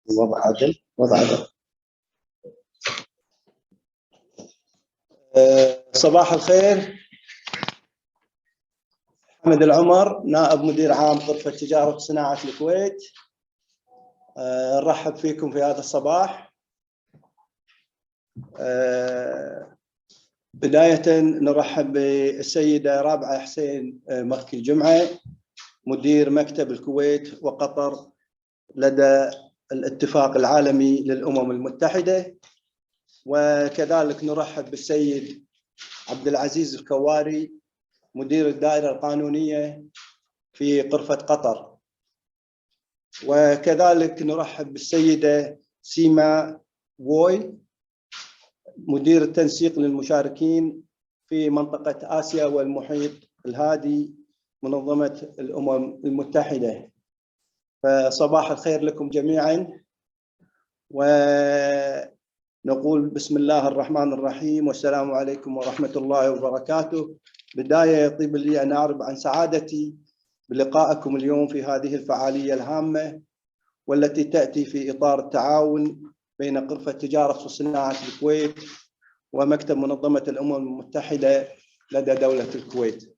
وضع عدل وضع عدل. صباح الخير. محمد العمر، نائب مدير عام غرفة تجارة وصناعة الكويت. نرحب فيكم في هذا الصباح. بداية نرحب بالسيدة رابعة حسين مكي الجمعة، مدير مكتب الكويت وقطر لدى الاتفاق العالمي للأمم المتحدة. وكذلك نرحب بالسيد عبد العزيز الكواري، مدير الدائرة القانونية في غرفة قطر. وكذلك نرحب بالسيدة سيما ووي، مدير التنسيق للمشاركين في منطقة آسيا والمحيط الهادي، منظمة الأمم المتحدة. فصباح الخير لكم جميعا، ونقول بسم الله الرحمن الرحيم والسلام عليكم ورحمة الله وبركاته. بداية يطيب لي أن أعرب عن سعادتي بلقائكم اليوم في هذه الفعالية الهامة، والتي تأتي في إطار التعاون بين غرفة تجارة وصناعة الكويت ومكتب منظمة الأمم المتحدة لدى دولة الكويت.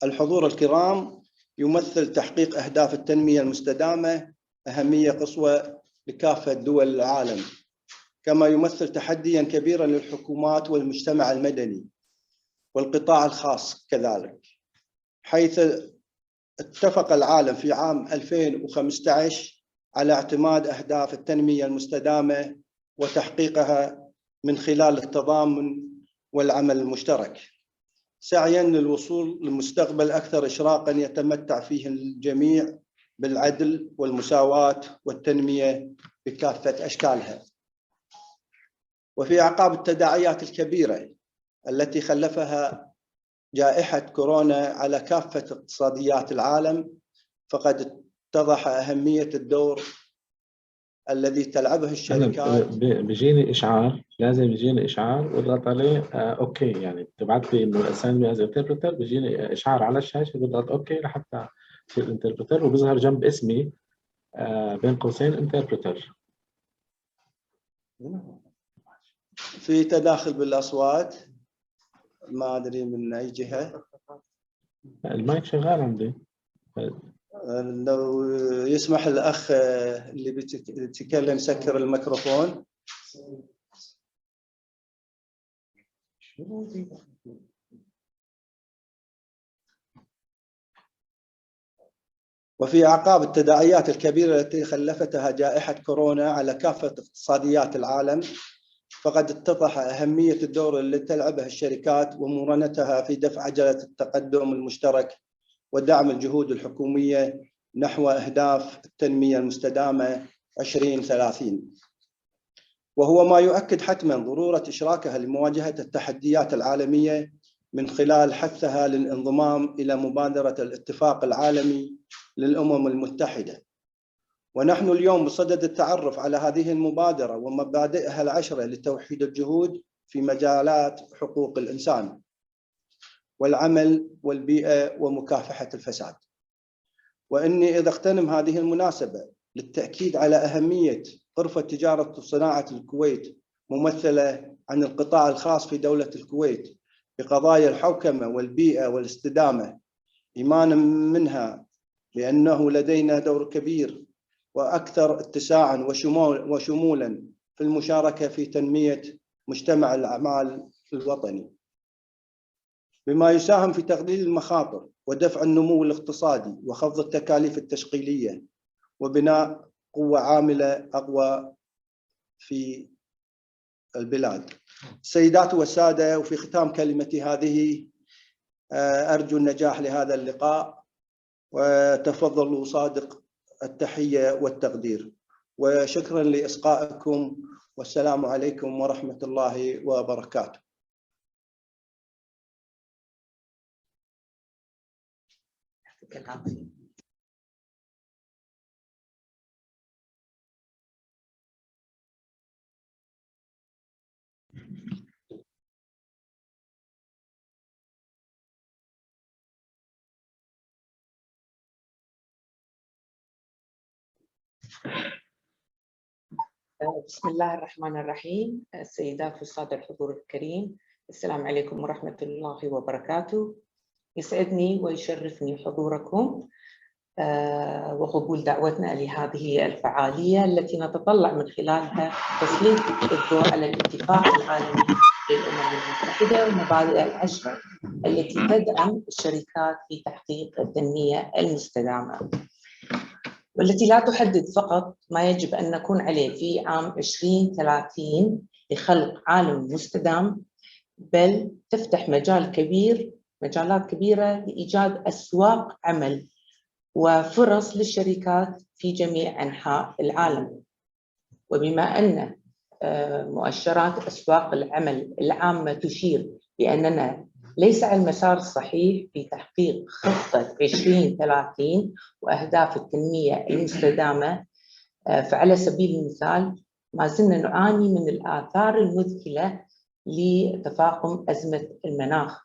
الحضور الكرام، يمثل تحقيق أهداف التنمية المستدامة أهمية قصوى لكافة دول العالم، كما يمثل تحدياً كبيراً للحكومات والمجتمع المدني والقطاع الخاص كذلك، حيث اتفق العالم في عام 2015 على اعتماد أهداف التنمية المستدامة وتحقيقها من خلال التضامن والعمل المشترك، سعياً للوصول لمستقبل أكثر إشراقاً يتمتع فيه الجميع بالعدل والمساواة والتنمية بكافة أشكالها. وفي أعقاب التداعيات الكبيرة التي خلفها جائحة كورونا على كافة اقتصاديات العالم، فقد اتضح أهمية الدور الذي تلعبه الشركات. بيجيني إشعار، لازم يجيني إشعار واضغط عليه أوكي، يعني تبعت لي إنه أساين از انتربريتر، بيجيني إشعار على الشاشة بضغط أوكي لحتى يصير انتربريتر، وبيظهر جنب اسمي بين قوسين انتربريتر. في تداخل بالأصوات، ما أدري من أي جهة. المايك شغال عندي. لو يسمح الأخ اللي بيتكلم سكر الميكروفون. وفي أعقاب التداعيات الكبيرة التي خلفتها جائحة كورونا على كافة اقتصاديات العالم، فقد اتضح أهمية الدور التي تلعبه الشركات ومرونتها في دفع عجلة التقدم المشترك ودعم الجهود الحكومية نحو أهداف التنمية المستدامة 2030، وهو ما يؤكد حتما ضرورة إشراكها لمواجهة التحديات العالمية من خلال حثها للانضمام إلى مبادرة الاتفاق العالمي للأمم المتحدة. ونحن اليوم بصدد التعرف على هذه المبادرة ومبادئها العشرة لتوحيد الجهود في مجالات حقوق الإنسان والعمل والبيئة ومكافحة الفساد. وإني إذا اغتنم هذه المناسبة للتأكيد على أهمية غرفة تجارة وصناعة الكويت، ممثلة عن القطاع الخاص في دولة الكويت، بقضايا الحوكمة والبيئة والاستدامة، إيمانا منها بأنه لدينا دور كبير وأكثر اتساعاً وشمولاً في المشاركة في تنمية مجتمع الأعمال الوطني، بما يساهم في تقليل المخاطر ودفع النمو الاقتصادي وخفض التكاليف التشغيلية وبناء قوة عاملة أقوى في البلاد. السيدات والسادة، وفي ختام كلمتي هذه أرجو النجاح لهذا اللقاء، وتفضلوا صادق التحية والتقدير، وشكرا لإصغائكم، والسلام عليكم ورحمة الله وبركاته. بسم الله الرحمن الرحيم. السيدات والسادة الحضور الكريم، السلام عليكم ورحمة الله وبركاته. يسعدني ويشرفني حضوركم وقبول دعوتنا لهذه الفعالية التي نتطلع من خلالها تسليط الضوء على الاتفاق العالمي للأمم المتحدة والمبادئ العشرة التي تدعم الشركات في تحقيق التنمية المستدامة، والتي لا تحدد فقط ما يجب أن نكون عليه في عام 2030 لخلق عالم مستدام، بل تفتح مجالات كبيرة لإيجاد أسواق عمل وفرص للشركات في جميع أنحاء العالم. وبما أن مؤشرات أسواق العمل العامة تشير بأننا ليس على المسار الصحيح في تحقيق خطة 2030 وأهداف التنمية المستدامة، فعلى سبيل المثال ما زلنا نعاني من الآثار المذهلة لتفاقم أزمة المناخ،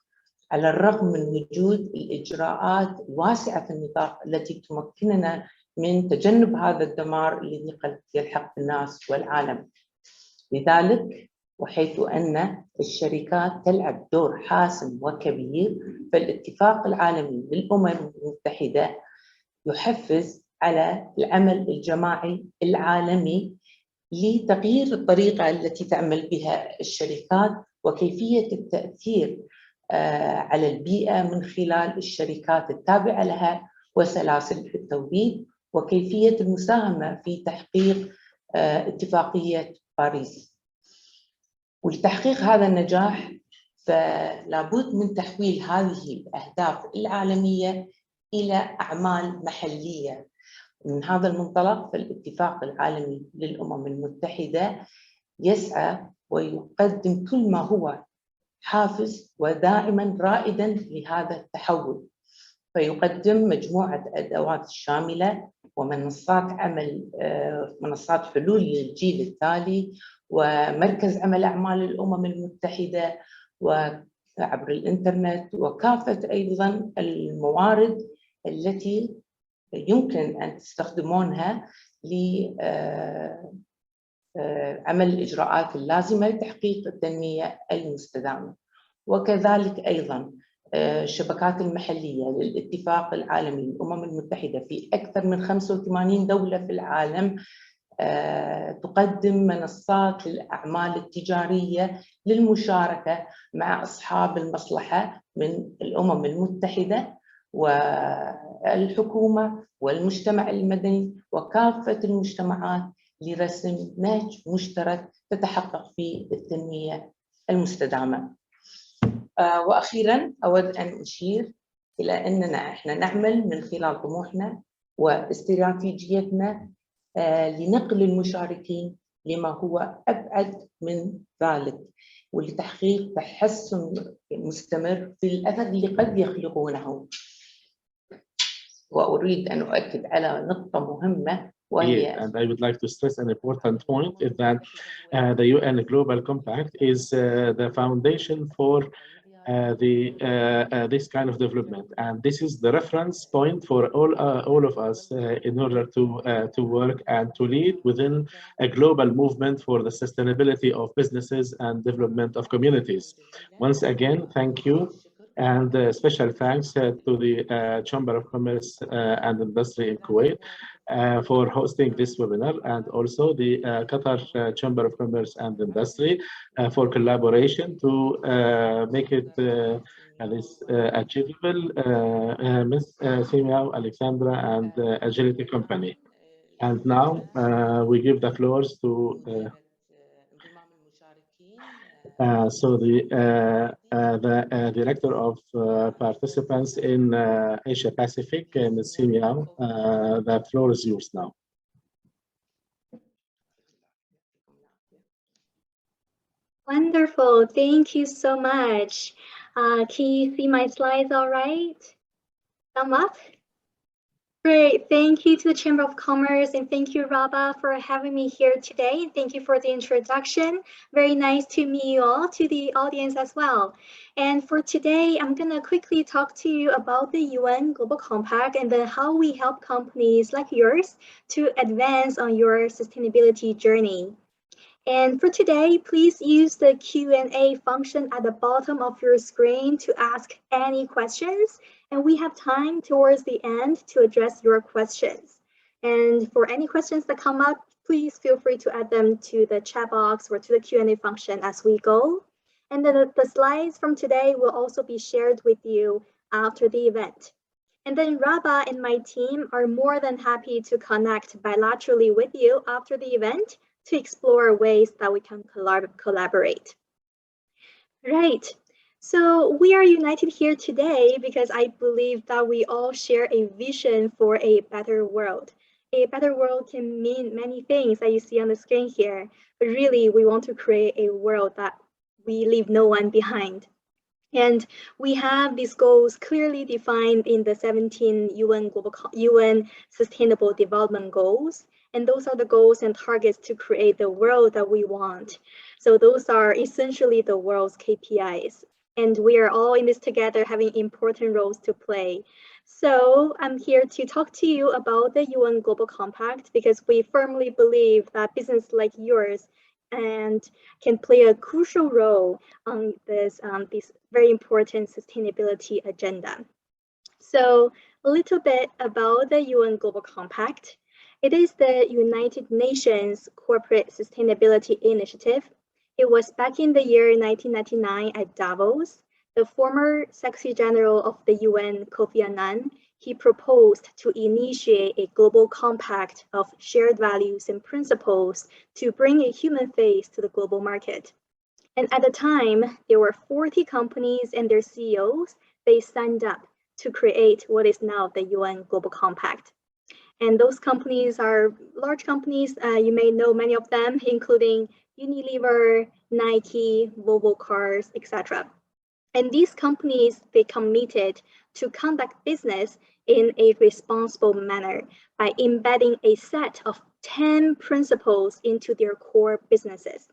على الرغم من وجود الإجراءات الواسعة النطاق التي تمكننا من تجنب هذا الدمار الذي قد يلحق بالناس والعالم. لذلك وحيث أن الشركات تلعب دور حاسم وكبير، فالاتفاق العالمي للأمم المتحدة يحفز على العمل الجماعي العالمي لتغيير الطريقة التي تعمل بها الشركات وكيفية التأثير على البيئة من خلال الشركات التابعة لها وسلاسل التوريد، وكيفية المساهمة في تحقيق اتفاقية باريس. ولتحقيق هذا النجاح فلا بد من تحويل هذه الأهداف العالمية إلى أعمال محلية. من هذا المنطلق فالاتفاق العالمي للأمم المتحدة يسعى ويقدم كل ما هو حافز ودائما رائدا لهذا التحول، فيقدم مجموعة أدوات شاملة ومنصات عمل، منصات حلول للجيل التالي، ومركز عمل أعمال الأمم المتحدة وعبر الإنترنت، وكافة أيضا الموارد التي يمكن أن تستخدمونها لعمل الإجراءات اللازمة لتحقيق التنمية المستدامة. وكذلك أيضا الشبكات المحلية للاتفاق العالمي للأمم المتحدة في أكثر من 85 دولة في العالم تقدم منصات للأعمال التجارية للمشاركة مع أصحاب المصلحة من الأمم المتحدة والحكومة والمجتمع المدني وكافة المجتمعات لرسم نهج مشترك تتحقق فيه التنمية المستدامة. وأخيراً أود أن أشير إلى أننا إحنا نعمل من خلال طموحنا واستراتيجيتنا لنقل المشاركين لما هو أبعد من ذلك، ولتحقيق تحسن مستمر في الأثر اللي قد يخلقونه. وأريد أن أؤكد على نقطة مهمة وهي and I would like to stress an important point is that the UN Global Compact is the foundation for this kind of development, and this is the reference point for all of us in order to work and to lead within a global movement for the sustainability of businesses and development of communities. Once again, thank you, and special thanks to the Chamber of Commerce and Industry in Kuwait for hosting this webinar, and also the Qatar Chamber of Commerce and Industry for collaboration to make it achievable. Ms. Simia, Alexandra, and Agility Company. And now we give the floors to so the Director of Participants in Asia Pacific, Ms. Simia, the floor is yours now. Wonderful, thank you so much. Can you see my slides all right? Thumb up? Great. Thank you to the Chamber of Commerce, and thank you, Rabah, for having me here today. And thank you for the introduction. Very nice to meet you all, to the audience as well. And for today, I'm going to quickly talk to you about the UN Global Compact and then how we help companies like yours to advance on your sustainability journey. And for today, please use the Q&A function at the bottom of your screen to ask any questions. And we have time towards the end to address your questions. And for any questions that come up, please feel free to add them to the chat box or to the Q&A function as we go. And then the slides from today will also be shared with you after the event. And then Rabah and my team are more than happy to connect bilaterally with you after the event to explore ways that we can collaborate. Right, so we are united here today because I believe that we all share a vision for a better world. A better world can mean many things that you see on the screen here, but really we want to create a world that we leave no one behind. And we have these goals clearly defined in the 17 UN Sustainable Development Goals. And those are the goals and targets to create the world that we want. So those are essentially the world's KPIs. And we are all in this together having important roles to play. So I'm here to talk to you about the UN Global Compact because we firmly believe that business like yours and can play a crucial role on this very important sustainability agenda. So a little bit about the UN Global Compact. It is the United Nations Corporate Sustainability Initiative. It was back in the year 1999 at Davos. The former Secretary General of the UN, Kofi Annan, he proposed to initiate a global compact of shared values and principles to bring a human face to the global market. And at the time, there were 40 companies and their CEOs. They signed up to create what is now the UN Global Compact. And those companies are large companies. You may know many of them, including Unilever, Nike, Volvo Cars, etc. And these companies, they committed to conduct business in a responsible manner by embedding a set of 10 principles into their core businesses.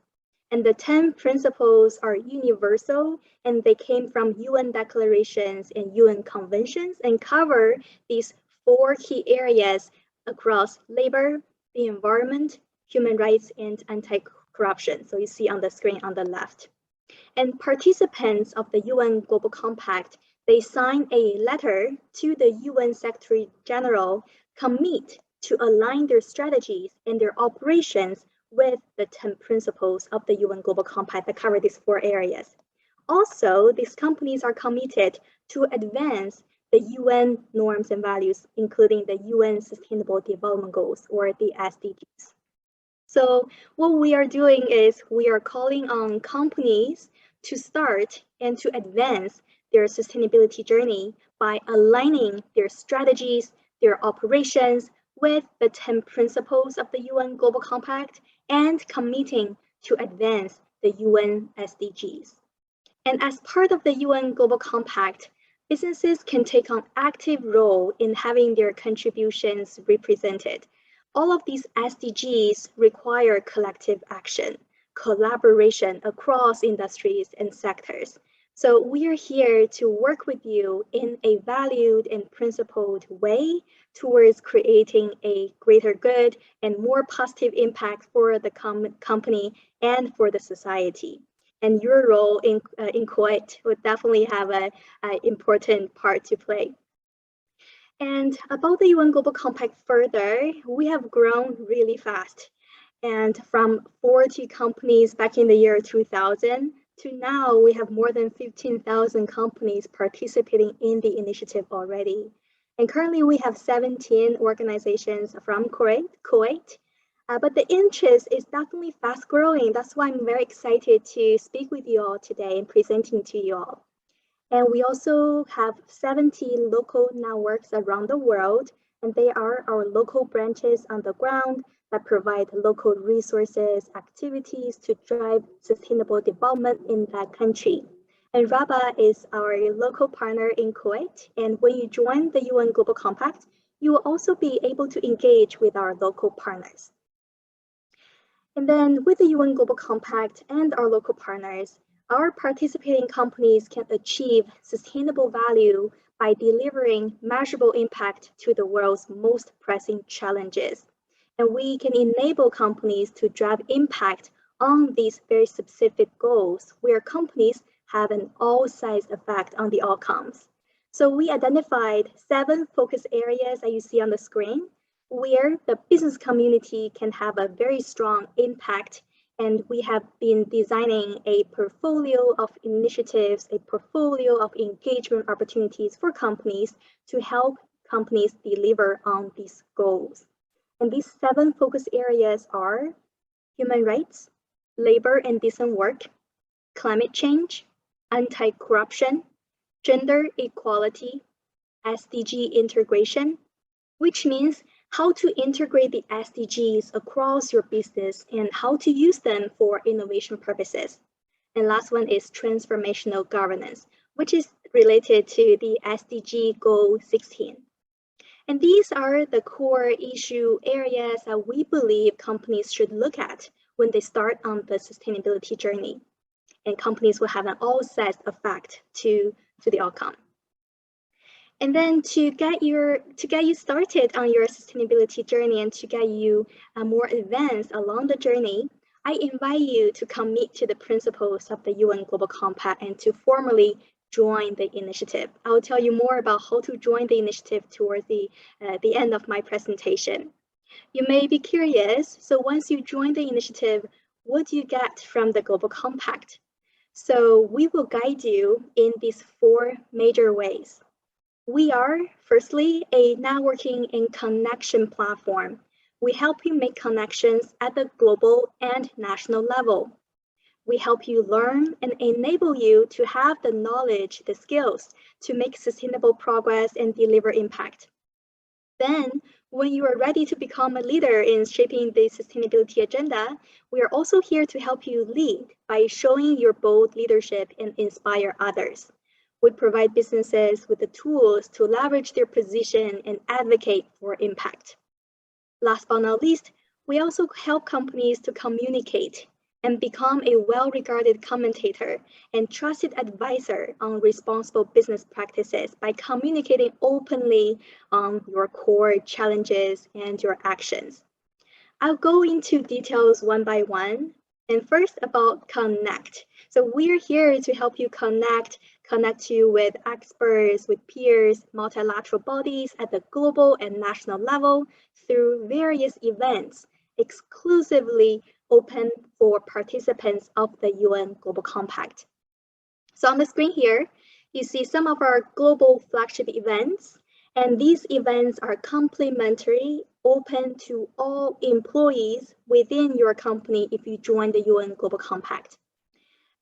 And the 10 principles are universal, and they came from UN declarations and UN conventions and cover these 4 key areas across labor, the environment, human rights, and anti-corruption. So you see on the screen on the left. And participants of the UN Global Compact, they sign a letter to the UN Secretary General, commit to align their strategies and their operations with the 10 principles of the UN Global Compact that cover these 4 areas. Also, these companies are committed to advance the UN norms and values, including the UN Sustainable Development Goals, or the SDGs. So what we are doing is we are calling on companies to start and to advance their sustainability journey by aligning their strategies, their operations with the 10 principles of the UN Global Compact and committing to advance the UN SDGs. And as part of the UN Global Compact, businesses can take an active role in having their contributions represented. All of these SDGs require collective action, collaboration across industries and sectors. So we are here to work with you in a valued and principled way towards creating a greater good and more positive impact for the company and for the society. And your role in Kuwait would definitely have an important part to play. And about the UN Global Compact further, we have grown really fast. And from 40 companies back in the year 2000 to now, we have more than 15,000 companies participating in the initiative already. And currently we have 17 organizations from Kuwait. But the interest is definitely fast growing. That's why I'm very excited to speak with you all today and presenting to you all. And we also have 70 local networks around the world, and they are our local branches on the ground that provide local resources, activities to drive sustainable development in that country. And Rabah is our local partner in Kuwait. And when you join the UN Global Compact, you will also be able to engage with our local partners. And then with the UN Global Compact and our local partners, our participating companies can achieve sustainable value by delivering measurable impact to the world's most pressing challenges. And we can enable companies to drive impact on these very specific goals, where companies have an all-size effect on the outcomes. So we identified 7 focus areas that you see on the screen, where the business community can have a very strong impact. And we have been designing a portfolio of initiatives, a portfolio of engagement opportunities for companies to help companies deliver on these goals. And these 7 focus areas are human rights, labor and decent work, climate change, anti-corruption, gender equality, SDG integration, which means how to integrate the SDGs across your business and how to use them for innovation purposes. And last one is transformational governance, which is related to the SDG goal 16. And these are the core issue areas that we believe companies should look at when they start on the sustainability journey. And companies will have an all-size effect to the outcome. And then to get you started on your sustainability journey and to get you more advanced along the journey, I invite you to commit to the principles of the UN Global Compact and to formally join the initiative. I will tell you more about how to join the initiative towards the end of my presentation. You may be curious, so once you join the initiative, what do you get from the Global Compact? So we will guide you in these 4 major ways. We are, firstly, a networking and connection platform. We help you make connections at the global and national level. We help you learn and enable you to have the knowledge, the skills to make sustainable progress and deliver impact. Then, when you are ready to become a leader in shaping the sustainability agenda, we are also here to help you lead by showing your bold leadership and inspire others. We provide businesses with the tools to leverage their position and advocate for impact. Last but not least, we also help companies to communicate and become a well-regarded commentator and trusted advisor on responsible business practices by communicating openly on your core challenges and your actions. I'll go into details one by one. And first about connect. So we're here to help you connect you with experts, with peers, multilateral bodies at the global and national level through various events exclusively open for participants of the UN Global Compact. So on the screen here, you see some of our global flagship events, and these events are complimentary, open to all employees within your company if you join the UN Global Compact.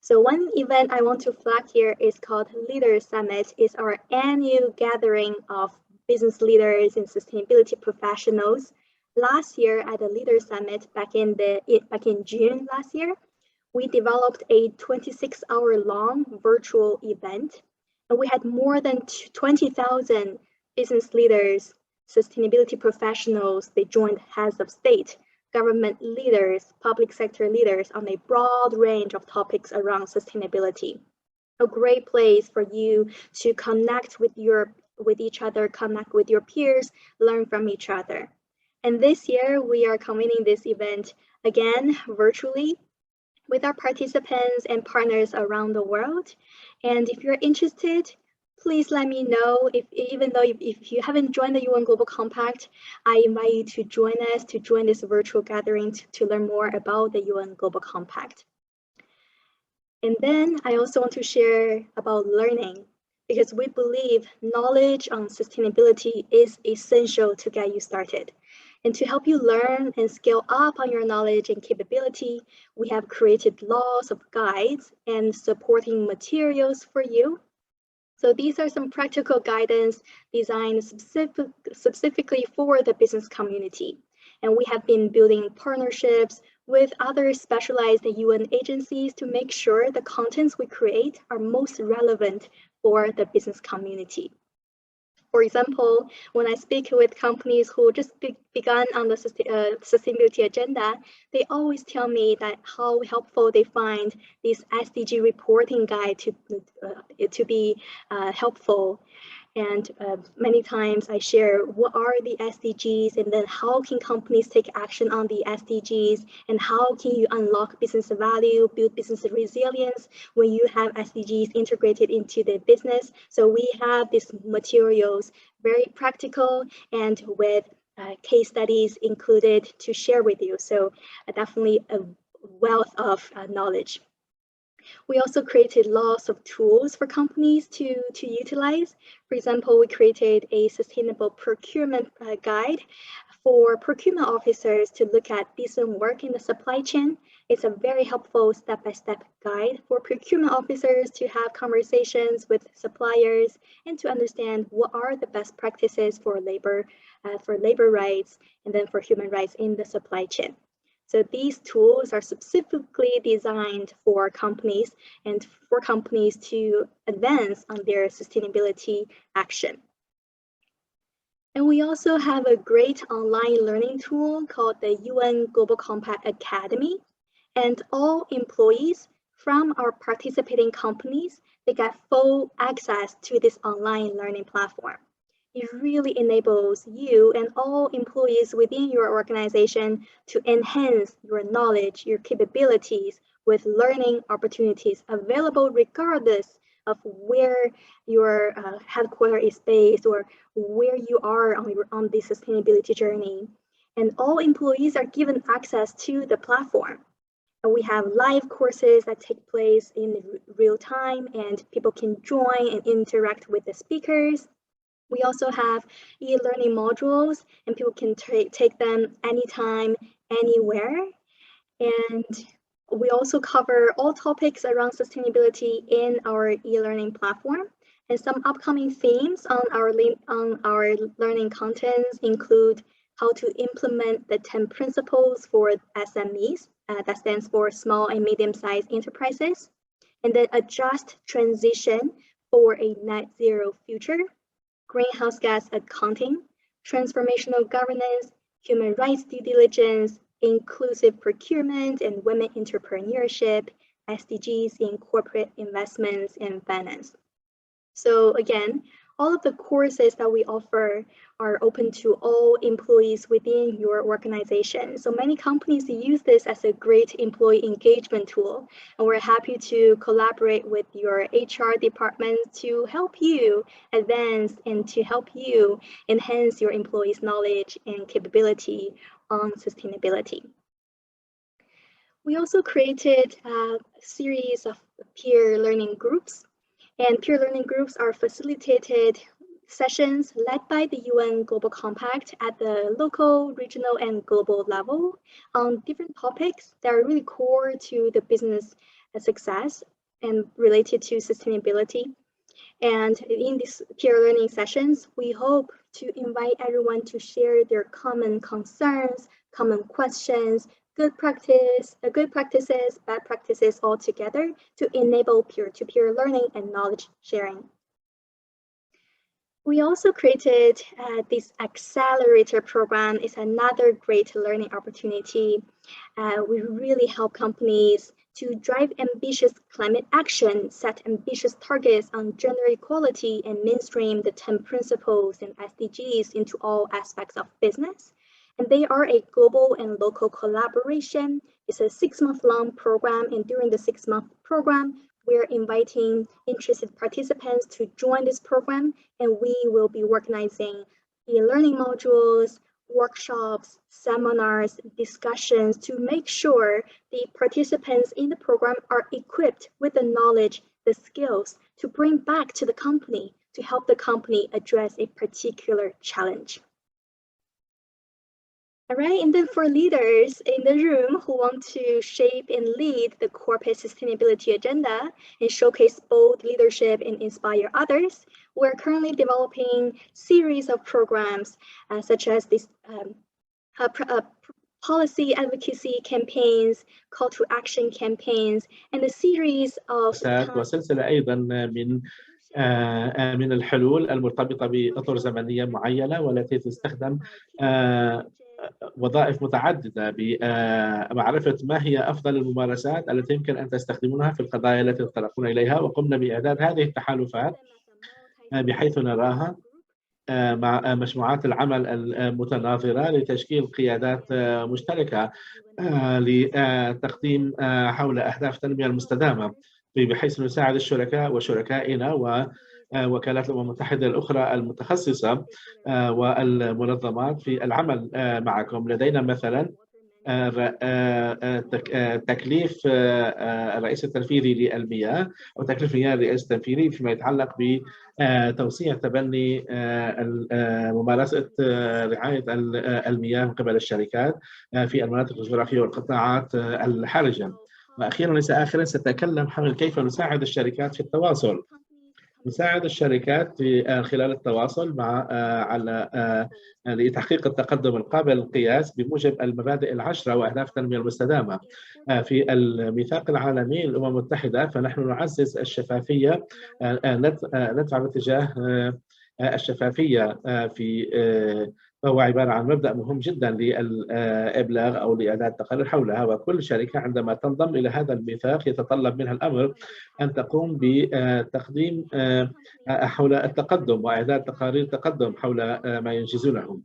So one event I want to flag here is called Leader Summit. It's our annual gathering of business leaders and sustainability professionals. Last year at the Leader Summit back in June last year, we developed a 26-hour-long virtual event, and we had more than 20,000 business leaders, sustainability professionals. They joined heads of state, government leaders, public sector leaders on a broad range of topics around sustainability. A great place for you to connect with each other, connect with your peers, learn from each other. And this year, we are convening this event again virtually with our participants and partners around the world. And if you're interested, please let me know. Even though if you haven't joined the UN Global Compact, I invite you to join us, to join this virtual gathering to learn more about the UN Global Compact. And then I also want to share about learning, because we believe knowledge on sustainability is essential to get you started. And to help you learn and scale up on your knowledge and capability, we have created lots of guides and supporting materials for you. So these are some practical guidance designed specifically for the business community. And we have been building partnerships with other specialized UN agencies to make sure the contents we create are most relevant for the business community. For example, when I speak with companies who just begun on the sustainability agenda, they always tell me that how helpful they find this SDG reporting guide to be helpful. And many times I share what are the SDGs, and then how can companies take action on the SDGs, and how can you unlock business value, build business resilience when you have SDGs integrated into the business. So we have these materials, very practical and with case studies included to share with you. So definitely a wealth of knowledge. We also created lots of tools for companies to utilize. For example, we created a sustainable procurement guide for procurement officers to look at decent work in the supply chain. It's a very helpful step-by-step guide for procurement officers to have conversations with suppliers and to understand what are the best practices for labor rights and then for human rights in the supply chain. So these tools are specifically designed for companies and for companies to advance on their sustainability action. And we also have a great online learning tool called the UN Global Compact Academy. And all employees from our participating companies, they get full access to this online learning platform. It really enables you and all employees within your organization to enhance your knowledge, your capabilities with learning opportunities available regardless of where your headquarters is based or where you are on the sustainability journey. And all employees are given access to the platform. And we have live courses that take place in real time, and people can join and interact with the speakers. We also have e-learning modules, and people can take them anytime, anywhere. And we also cover all topics around sustainability in our e-learning platform. And some upcoming themes on our learning contents include how to implement the 10 principles for SMEs, that stands for small and medium-sized enterprises, and then a just transition for a net zero future, greenhouse gas accounting, transformational governance, human rights due diligence, inclusive procurement and women entrepreneurship, SDGs in corporate investments and finance. So again, all of the courses that we offer are open to all employees within your organization. So many companies use this as a great employee engagement tool, and we're happy to collaborate with your HR department to help you advance and to help you enhance your employees' knowledge and capability on sustainability. We also created a series of peer learning groups. And peer learning groups are facilitated sessions led by the UN Global Compact at the local, regional, and global level on different topics that are really core to the business success and related to sustainability. And in these peer learning sessions, we hope to invite everyone to share their common concerns, common questions, good practices, bad practices all together to enable peer-to-peer learning and knowledge sharing. We also created this accelerator program. It's another great learning opportunity. We really help companies to drive ambitious climate action, set ambitious targets on gender equality, and mainstream the 10 principles and SDGs into all aspects of business. And they are a global and local collaboration. It's a 6-month-long program, and during the 6-month program, we're inviting interested participants to join this program, and we will be organizing e-learning modules, workshops, seminars, discussions to make sure the participants in the program are equipped with the knowledge, the skills to bring back to the company to help the company address a particular challenge. All right, and then for leaders in the room who want to shape and lead the corporate sustainability agenda and showcase bold leadership and inspire others, we're currently developing series of programs such as this policy advocacy campaigns, call to action campaigns, and a series of وسلسلة أيضا من من الحلول المرتبطة بأطر زمنية معينة والتي تستخدم وظائف متعددة بمعرفة ما هي أفضل الممارسات التي يمكن أن تستخدمونها في القضايا التي تتطرقون إليها، وقمنا بإعداد هذه التحالفات بحيث نراها مع مجموعات العمل المتناظرة لتشكيل قيادات مشتركة لتقديم حول أهداف التنمية المستدامة، بحيث نساعد الشركاء وشركائنا ووكالات الأمم المتحدة الأخرى المتخصصة والمنظمات في العمل معكم. لدينا مثلا تكليف الرئيس التنفيذي للمياه أو تكليف مياه الرئيس التنفيذي فيما يتعلق بتوسيع تبني ممارسة رعاية المياه من قبل الشركات في المناطق الجغرافية والقطاعات الحرجة. وأخيرا ليس آخرا سأتكلم حول كيف نساعد الشركات في التواصل. نساعد الشركات في خلال التواصل لتحقيق التقدم القابل للقياس بموجب المبادئ العشرة وأهداف التنمية المستدامة. في الميثاق العالمي للأمم المتحدة فنحن نعزز الشفافية، ندفع باتجاه الشفافية فهو عبارة عن مبدأ مهم جدا للإبلاغ أو لإعداد تقارير حولها، وكل شركة عندما تنضم إلى هذا الميثاق يتطلب منها الأمر أن تقوم بتقديم حول التقدم وإعداد تقارير تقدم حول ما ينجزونه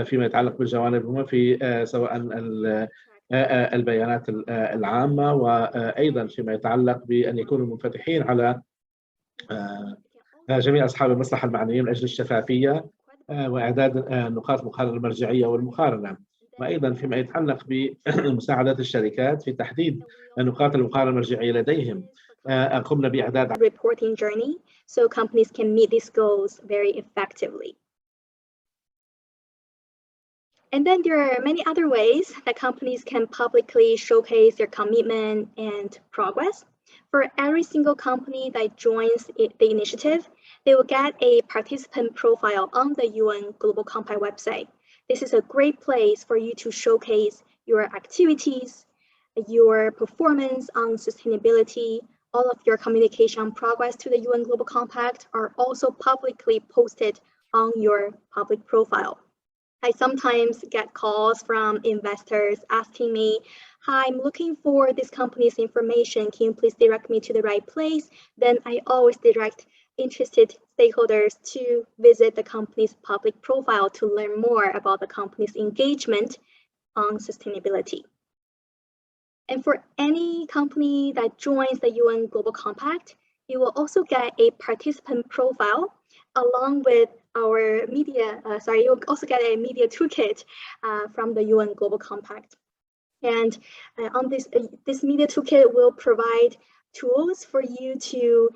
فيما يتعلق بالجوانب في سواء البيانات العامة، وأيضا فيما يتعلق بأن يكونوا منفتحين على جميع أصحاب المصلحة المعنيين من أجل الشفافية وإعداد نقاط مقارنة المرجعية والمقارنة، وأيضا فيما يتعلق بمساعدة الشركات في تحديد نقاط المقارنة المرجعية لديهم. قمنا بإعداد reporting journey so companies can meet these goals very effectively. And then there are many other ways that companies can publicly showcase their commitment and progress. For every single company that joins the initiative, they will get a participant profile on the UN Global Compact website. This is a great place for you to showcase your activities, your performance on sustainability. All of your communication progress to the UN Global Compact are also publicly posted on your public profile. I sometimes get calls from investors asking me, "Hi, I'm looking for this company's information. Can you please direct me to the right place?" Then I always direct interested stakeholders to visit the company's public profile to learn more about the company's engagement on sustainability. And for any company that joins the UN Global Compact, you will also get a participant profile along with our media, you'll also get a media toolkit from the UN Global Compact. And on this media toolkit will provide tools for you to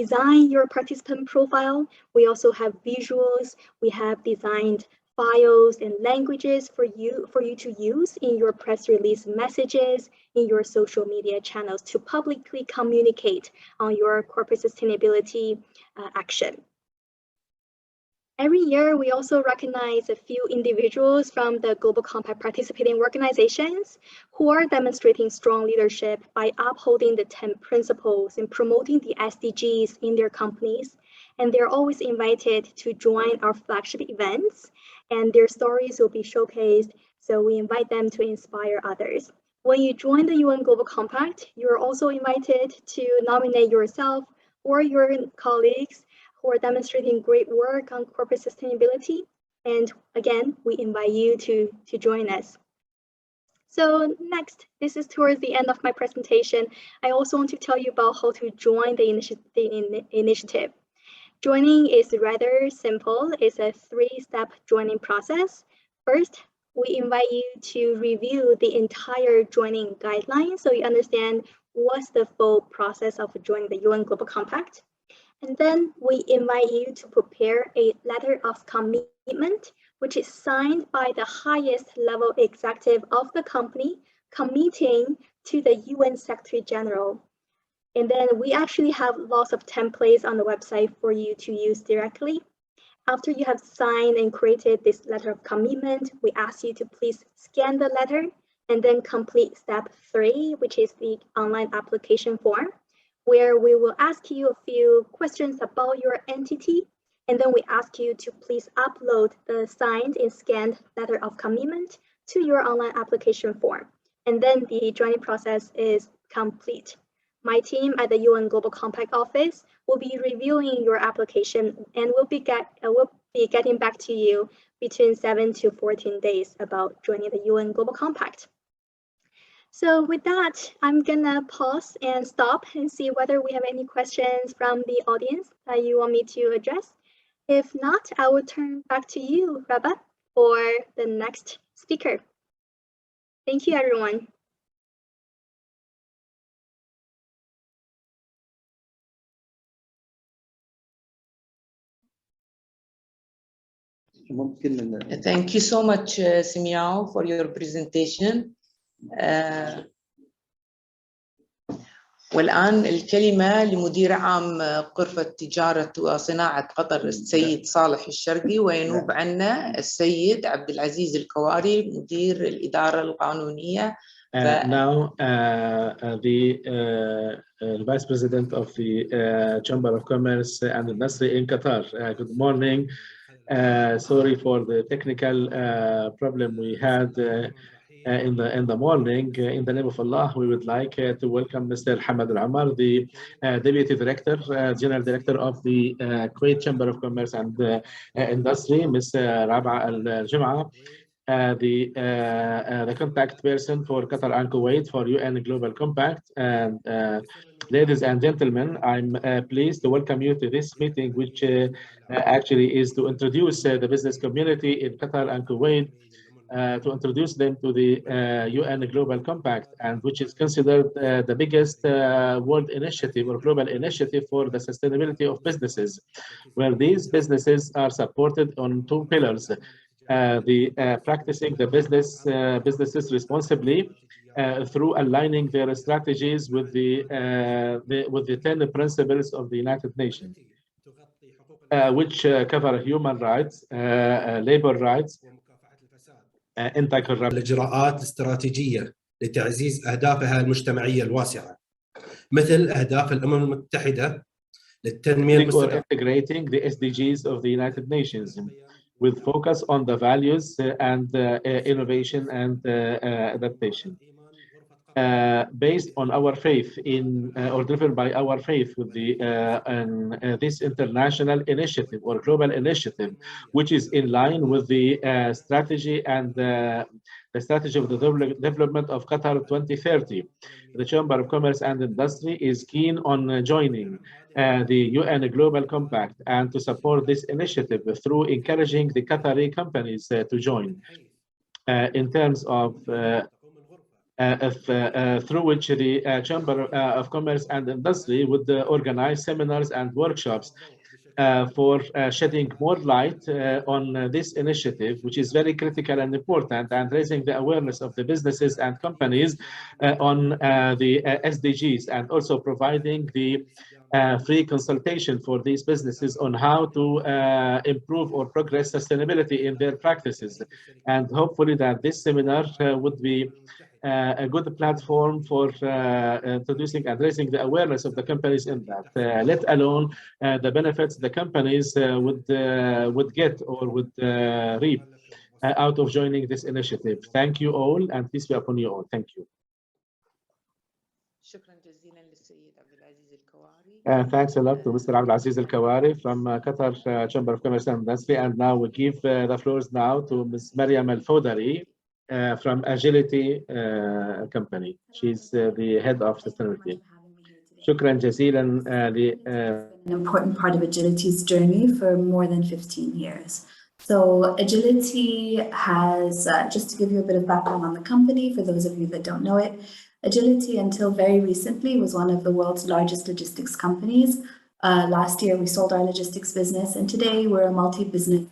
design your participant profile. We also have visuals. We have designed files and languages for you to use in your press release messages, in your social media channels to publicly communicate on your corporate sustainability action. Every year, we also recognize a few individuals from the Global Compact participating organizations who are demonstrating strong leadership by upholding the 10 principles and promoting the SDGs in their companies. And they're always invited to join our flagship events, and their stories will be showcased, so we invite them to inspire others. When you join the UN Global Compact, you're also invited to nominate yourself or your colleagues who are demonstrating great work on corporate sustainability. And again, we invite you to join us. So next, this is towards the end of my presentation. I also want to tell you about how to join the initiative. Joining is rather simple. It's a 3-step joining process. First, we invite you to review the entire joining guidelines so you understand what's the full process of joining the UN Global Compact. And then we invite you to prepare a letter of commitment, which is signed by the highest level executive of the company, committing to the UN Secretary General. And then we actually have lots of templates on the website for you to use directly. After you have signed and created this letter of commitment, we ask you to please scan the letter and then complete step 3, which is the online application form. where we will ask you a few questions about your entity, and then we ask you to please upload the signed and scanned letter of commitment to your online application form. And then the joining process is complete. My team at the UN Global Compact office will be reviewing your application and will be getting back to you between 7 to 14 days about joining the UN Global Compact. So with that, I'm gonna pause and stop and see whether we have any questions from the audience that you want me to address. If not, I will turn back to you, Rabah, for the next speaker. Thank you, everyone. Thank you so much, Simiao, for your presentation. والآن الكلمة لمدير عام غرفة تجارة وصناعة قطر السيد صالح الشرقي، وينوب عنا السيد عبد العزيز الكواري مدير الإدارة القانونية. Now, the Vice President of the Chamber of Commerce and Industry in Qatar. Good morning. Sorry for the technical problem we had in the morning. In the name of Allah, we would like to welcome Mr. Hamad Al-Amar, the Deputy Director, General Director of the Kuwait Chamber of Commerce and Industry, Ms. Rabah Al-Jum'a, the contact person for Qatar and Kuwait for UN Global Compact. And ladies and gentlemen, I'm pleased to welcome you to this meeting, which actually is to introduce the business community in Qatar and Kuwait, to introduce them to the UN Global Compact, and which is considered the biggest world initiative or global initiative for the sustainability of businesses, where these businesses are supported on two pillars. Practicing the businesses responsibly through aligning their strategies with the 10 principles of the United Nations, which cover human rights, labor rights, الإجراءات الاستراتيجية لتعزيز أهدافها المجتمعية الواسعة، مثل أهداف الأمم المتحدة للتنمية المستدامة. Integrating the SDGs of the United Nations with focus on the values and innovation and adaptation. Based on our faith in, or driven by our faith with this international initiative or global initiative, which is in line with the strategy and the strategy of the development of Qatar 2030. The Chamber of Commerce and Industry is keen on joining the UN Global Compact and to support this initiative through encouraging the Qatari companies to join in terms of through which the Chamber of Commerce and Industry would organize seminars and workshops for shedding more light on this initiative, which is very critical and important, and raising the awareness of the businesses and companies on the SDGs, and also providing the free consultation for these businesses on how to improve or progress sustainability in their practices. And hopefully that this seminar would be a good platform for introducing and raising the awareness of the companies in that, let alone the benefits the companies would get or would reap out of joining this initiative. Thank you all, and peace be upon you all. Thank you. Thanks a lot to Mr. Abdul Aziz Al-Kawari from Qatar Chamber of Commerce and Industry. And now we give the floors now to Ms. Mariam Al-Fodari from Agility Company. She's the head of sustainability. Shukran jazilan. An important part of Agility's journey for more than 15 years. So Agility has, just to give you a bit of background on the company, for those of you that don't know it, Agility until very recently was one of the world's largest logistics companies. Last year we sold our logistics business, and today we're a multi-business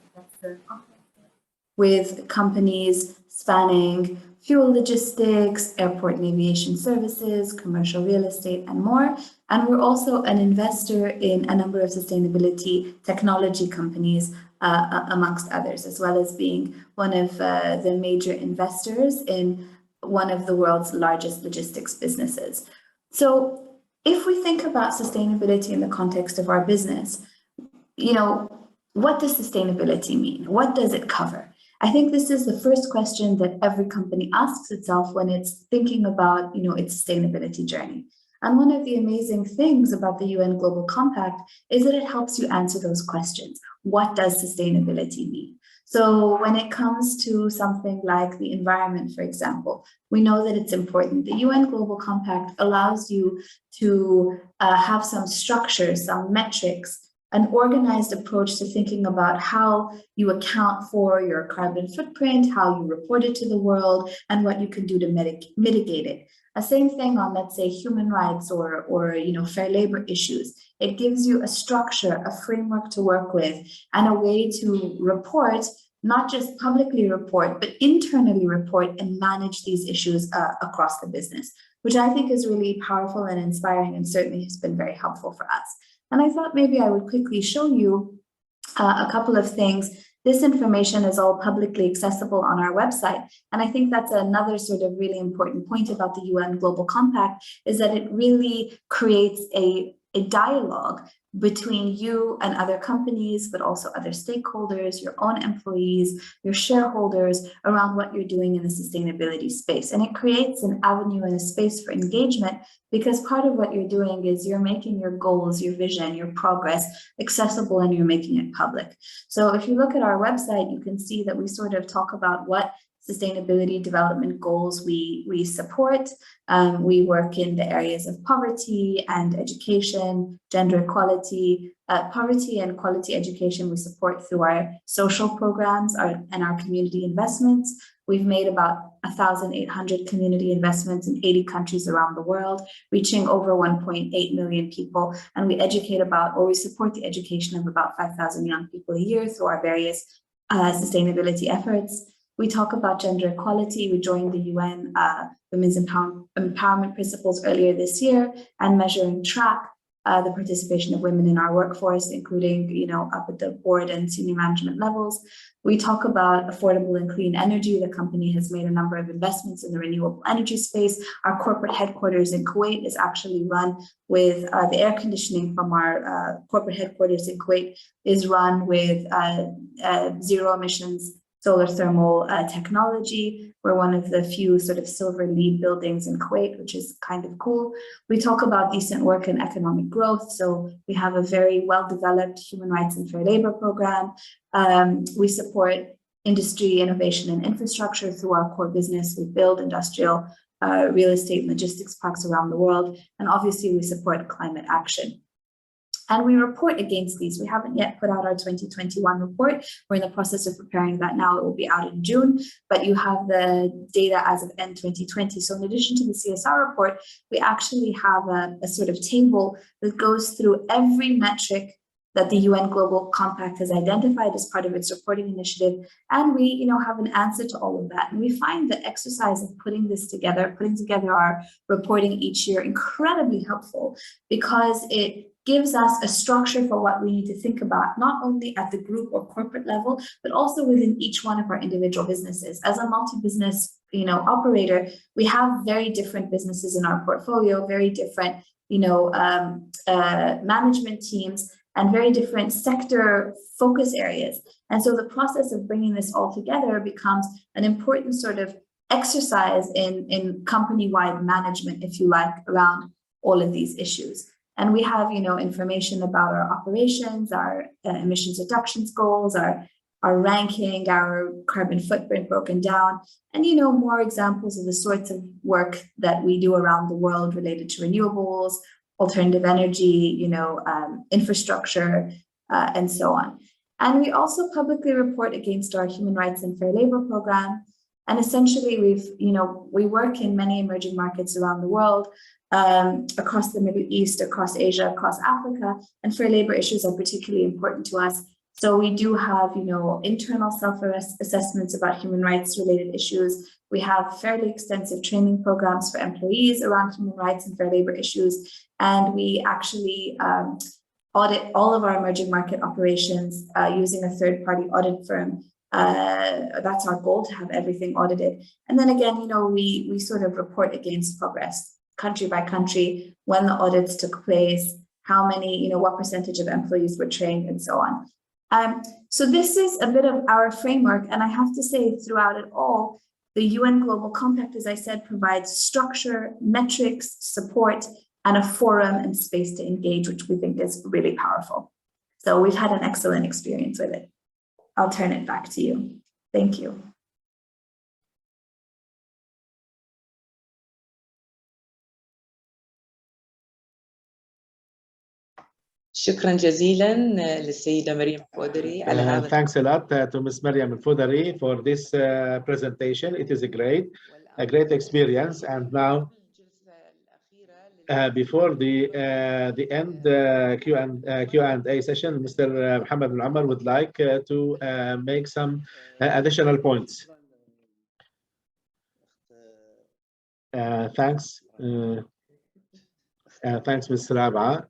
with companies spanning fuel logistics, airport and aviation services, commercial real estate, and more. And we're also an investor in a number of sustainability technology companies, amongst others, as well as being one of the major investors in one of the world's largest logistics businesses. So if we think about sustainability in the context of our business, what does sustainability mean? What does it cover? I think this is the first question that every company asks itself when it's thinking about, its sustainability journey. And one of the amazing things about the UN Global Compact is that it helps you answer those questions. What does sustainability mean? So when it comes to something like the environment, for example, we know that it's important. The UN Global Compact allows you to have some structure, some metrics, an organized approach to thinking about how you account for your carbon footprint, how you report it to the world, and what you can do to mitigate it. The same thing on, let's say, human rights or fair labor issues. It gives you a structure, a framework to work with, and a way to report, not just publicly report, but internally report and manage these issues across the business, which I think is really powerful and inspiring and certainly has been very helpful for us. And I thought maybe I would quickly show you a couple of things. This information is all publicly accessible on our website. And I think that's another sort of really important point about the UN Global Compact, is that it really creates a dialogue between you and other companies, but also other stakeholders, your own employees, your shareholders, around what you're doing in the sustainability space. And it creates an avenue and a space for engagement, because part of what you're doing is you're making your goals, your vision, your progress accessible, and you're making it public. So if you look at our website, you can see that we sort of talk about what sustainability development goals we support. We work in the areas of poverty and education, gender equality, poverty and quality education we support through our social programs and our community investments. We've made about 1,800 community investments in 80 countries around the world, reaching over 1.8 million people. And we we support the education of about 5,000 young people a year through our various sustainability efforts. We talk about gender equality. We joined the UN Women's Empowerment Principles earlier this year, and measure and track the participation of women in our workforce, including, up at the board and senior management levels. We talk about affordable and clean energy. The company has made a number of investments in the renewable energy space. Our corporate headquarters in Kuwait is actually run with the air conditioning from our corporate headquarters in Kuwait is run with zero emissions solar thermal technology. We're one of the few sort of silver LEED buildings in Kuwait, which is kind of cool. We talk about decent work and economic growth. So we have a very well-developed human rights and fair labor program. We support industry, innovation, and infrastructure through our core business. We build industrial real estate and logistics parks around the world. And obviously we support climate action. And we report against these. We haven't yet put out our 2021 report. We're in the process of preparing that now. It will be out in June, but you have the data as of end 2020. So in addition to the CSR report, we actually have a sort of table that goes through every metric that the UN Global Compact has identified as part of its reporting initiative. And we, have an answer to all of that. And we find the exercise of putting together our reporting each year incredibly helpful, because it gives us a structure for what we need to think about, not only at the group or corporate level, but also within each one of our individual businesses. As a multi-business, operator, we have very different businesses in our portfolio, very different, management teams, and very different sector focus areas. And so the process of bringing this all together becomes an important sort of exercise in company-wide management, if you like, around all of these issues. And we have, information about our operations, our emissions reductions goals, our ranking, our carbon footprint broken down, and, more examples of the sorts of work that we do around the world related to renewables, alternative energy, infrastructure, and so on. And we also publicly report against our human rights and fair labor program. And essentially we work in many emerging markets around the world, across the Middle East, across Asia, across Africa, and fair labor issues are particularly important to us. So we do have, internal self-assessments about human rights related issues. We have fairly extensive training programs for employees around human rights and fair labor issues. And we actually audit all of our emerging market operations using a third-party audit firm. That's our goal, to have everything audited. And then again, we sort of report against progress country by country, when the audits took place, how many, what percentage of employees were trained, and so on. So this is a bit of our framework, and I have to say throughout it all, the UN Global Compact, as I said, provides structure, metrics, support, and a forum and space to engage, which we think is really powerful. So we've had an excellent experience with it. I'll turn it back to you. Thank you. شكرا جزيلا للسيدة مريم الفودري على هذا. Thanks a lot to Ms. Mariam Al-Fodari for this presentation. It is a great experience. And now, before the end Q&A session, Mr. Mohammed Al-Umar would like to make some additional points. Thanks. Thanks, Ms. Rabaa.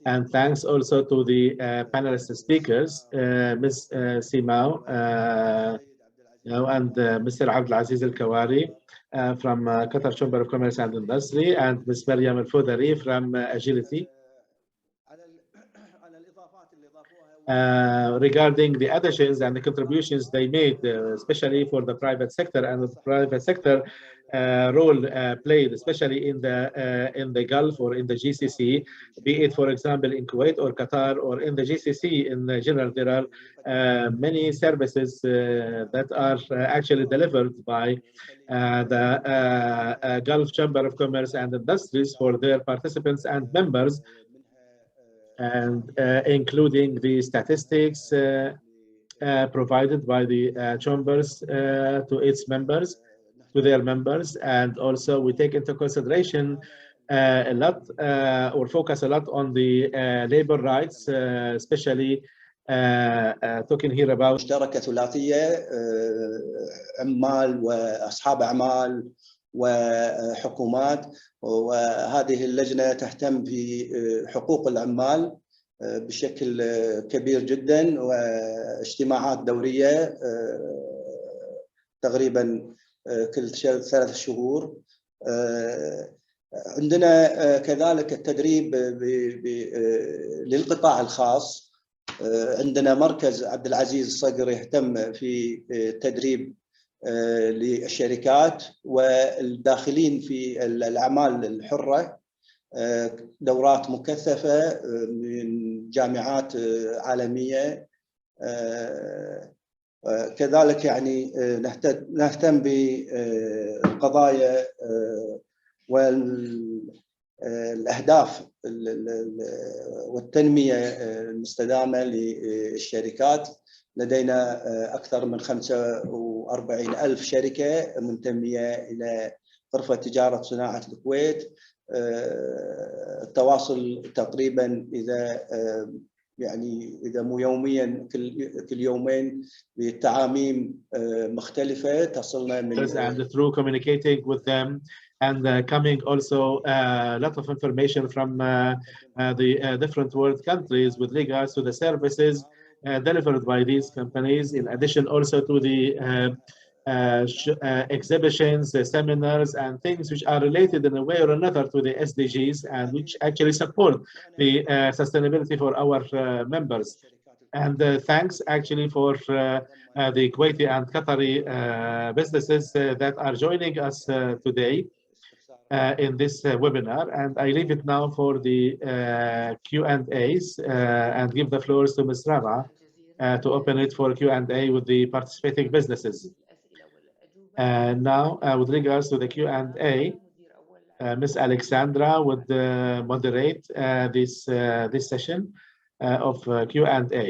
And thanks also to the panelist speakers, Ms. Simao, and Mr. Abdulaziz Al-Kawari from Qatar Chamber of Commerce and Industry, and Ms. Mariam Al-Fodari from Agility. Regarding the additions and the contributions they made, especially for the private sector, and the private sector role played, especially in the Gulf or in the GCC, be it, for example, in Kuwait or Qatar, or in the GCC in general. There are many services that are actually delivered by the Gulf Chamber of Commerce and Industries for their participants and members, and including the statistics provided by the chambers to its members, to their members. And also we take into consideration a lot or focus a lot on the labor rights, especially talking here about مشتركة ثلاثية، عمال وأصحاب أعمال وحكومات، وهذه اللجنة تهتم بحقوق العمال بشكل كبير جدا، واجتماعات دورية تقريبا كل 3 شهور. عندنا كذلك التدريب للقطاع الخاص. عندنا مركز عبد العزيز الصقر يهتم في التدريب للشركات والداخلين في الأعمال الحرة، دورات مكثفة من جامعات عالمية. كذلك يعني نهتم بالقضايا والأهداف والتنمية المستدامة للشركات. لدينا أكثر من 45,000 شركة منتمية إلى غرفة تجارة صناعة الكويت. التواصل تقريبا إذا مو يوميا كل يومين بالتعاميم مختلفة تصلنا من and through communicating with them and coming also a lot of information from the different world countries with regards to the services delivered by these companies, in addition also to the exhibitions, seminars, and things which are related in a way or another to the SDGs, and which actually support the sustainability for our members. And thanks actually for the Kuwaiti and Qatari businesses that are joining us today in this webinar. And I leave it now for the Q&As and give the floors to Ms. Rabaa to open it for Q&A with the participating businesses. Now, with regards to the Q&A, Ms. Alexandra would moderate this session of Q&A.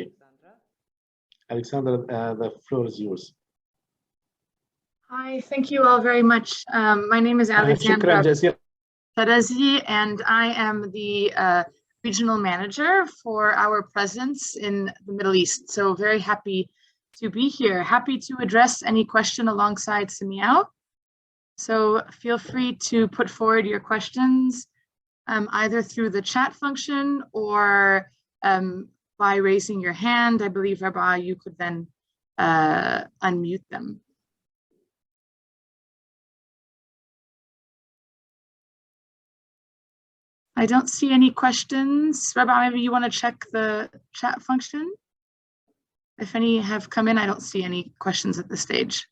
Alexandra, the floor is yours. Hi, thank you all very much. My name is Alexandra Tarazi, and I am the regional manager for our presence in the Middle East. So very happy to be here. Happy to address any question alongside Samiao. So feel free to put forward your questions either through the chat function or by raising your hand. I believe, Rabaa, you could then unmute them. I don't see any questions. Rabah, maybe you want to check the chat function? If any have come in, I don't see any questions at this stage.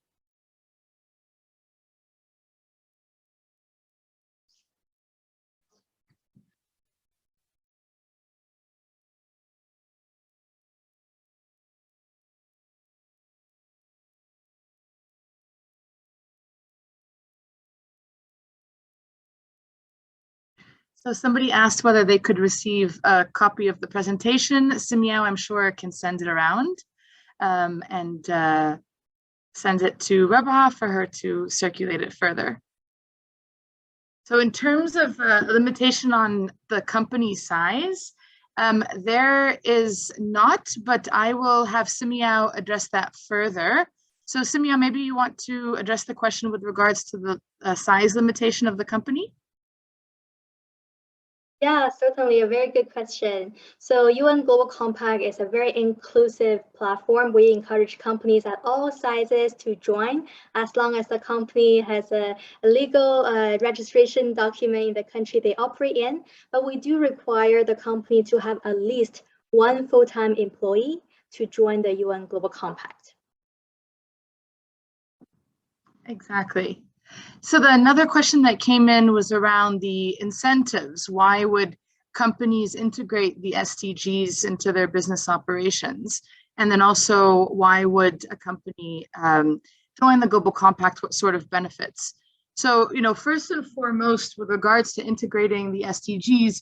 So somebody asked whether they could receive a copy of the presentation. Simiao, I'm sure, can send it around and send it to Rabah for her to circulate it further. So in terms of limitation on the company size, there is not, but I will have Simiao address that further. So Simiao, maybe you want to address the question with regards to the size limitation of the company? Yeah, certainly a very good question. So UN Global Compact is a very inclusive platform. We encourage companies at all sizes to join, as long as the company has a legal registration document in the country they operate in. But we do require the company to have at least one full-time employee to join the UN Global Compact. Exactly. So another question that came in was around the incentives. Why would companies integrate the SDGs into their business operations? And then also, why would a company join the Global Compact? What sort of benefits? So, first and foremost, with regards to integrating the SDGs,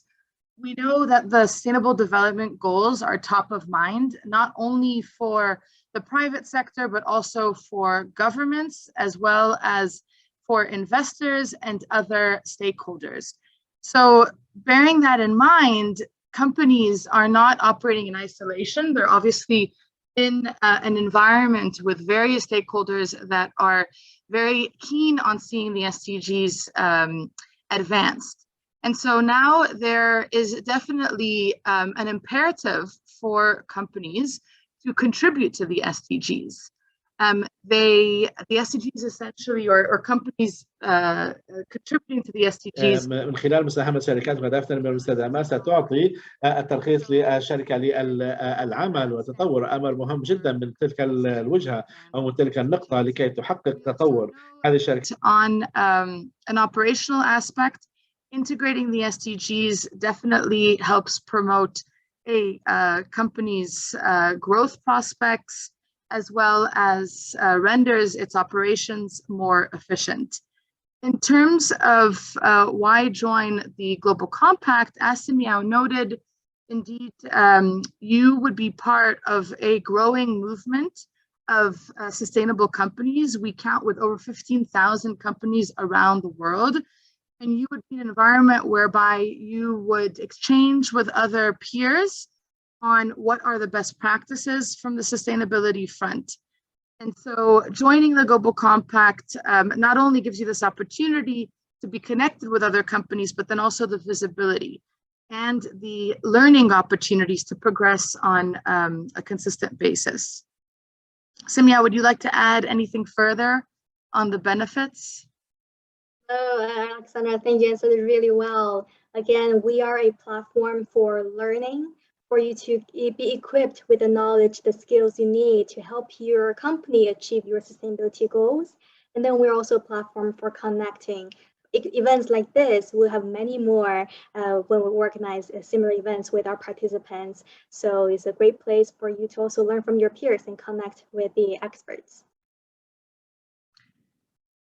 we know that the Sustainable Development Goals are top of mind, not only for the private sector, but also for governments, as well as for investors and other stakeholders. So bearing that in mind, companies are not operating in isolation. They're obviously in an environment with various stakeholders that are very keen on seeing the SDGs advanced. And so now there is definitely an imperative for companies to contribute to the SDGs. The SDGs essentially, or companies contributing to the SDGs. من خلال مساهمة شركات مدافع التنمية المستدامة ستعطي الترخيص للشركة للعمل وتطور أمر مهم جدا من تلك الوجهة أو من تلك النقطة لكي تحقق تطور هذه الشركة. On an operational aspect, integrating the SDGs definitely helps promote a company's growth prospects, as well as renders its operations more efficient. In terms of why join the Global Compact, as Simiao noted, indeed, you would be part of a growing movement of sustainable companies. We count with over 15,000 companies around the world, and you would be an environment whereby you would exchange with other peers on what are the best practices from the sustainability front. And so joining the Global Compact not only gives you this opportunity to be connected with other companies, but then also the visibility and the learning opportunities to progress on a consistent basis. Simiao, would you like to add anything further on the benefits? Oh, Alexandra, I think you answered it really well. Again, we are a platform for learning, for you to be equipped with the knowledge, the skills you need to help your company achieve your sustainability goals. And then we're also a platform for connecting. Events like this, we'll have many more when we organize similar events with our participants. So it's a great place for you to also learn from your peers and connect with the experts.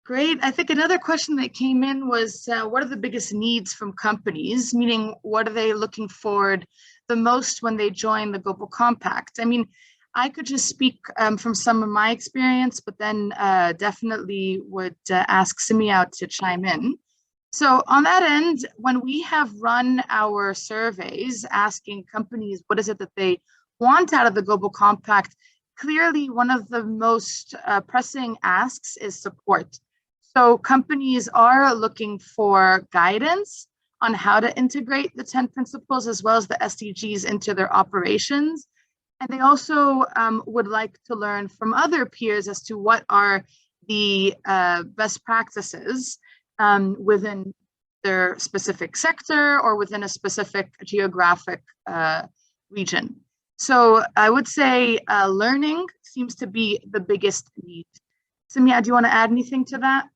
Great. I think another question that came in was, what are the biggest needs from companies? Meaning, what are they looking forward the most when they join the Global Compact? I mean, I could just speak from some of my experience, but then definitely would ask Simiao to chime in. So on that end, when we have run our surveys asking companies what is it that they want out of the Global Compact, clearly one of the most pressing asks is support. So companies are looking for guidance on how to integrate the 10 principles as well as the SDGs into their operations. And they also would like to learn from other peers as to what are the best practices within their specific sector or within a specific geographic region. So I would say learning seems to be the biggest need. Samia, do you want to add anything to that?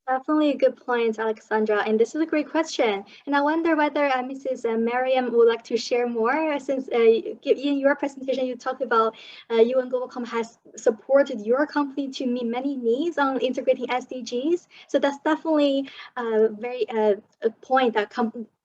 Definitely a good point, Alexandra. And this is a great question. And I wonder whether Mrs. Mariam would like to share more, since in your presentation, you talked about UN Global Compact has supported your company to meet many needs on integrating SDGs. So that's definitely a point that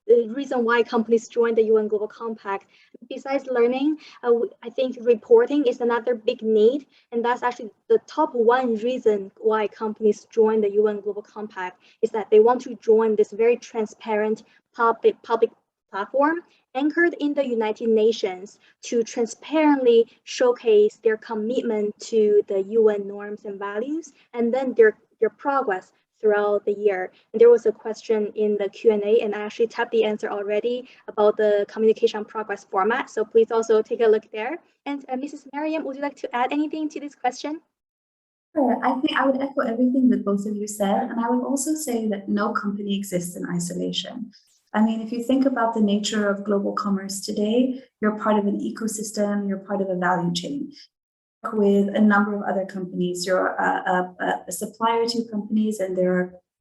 the reason why companies join the UN Global Compact. Besides learning, I think reporting is another big need, and that's actually the top one reason why companies join the UN Global Compact, is that they want to join this very transparent public platform anchored in the United Nations to transparently showcase their commitment to the UN norms and values, and then their progress throughout the year. And there was a question in the Q&A, and I actually tapped the answer already about the communication progress format. So please also take a look there. And Mrs. Mariam, would you like to add anything to this question? Sure. I think I would echo everything that both of you said. And I would also say that no company exists in isolation. I mean, if you think about the nature of global commerce today, you're part of an ecosystem, you're part of a value chain. With a number of other companies, you're a supplier to companies, and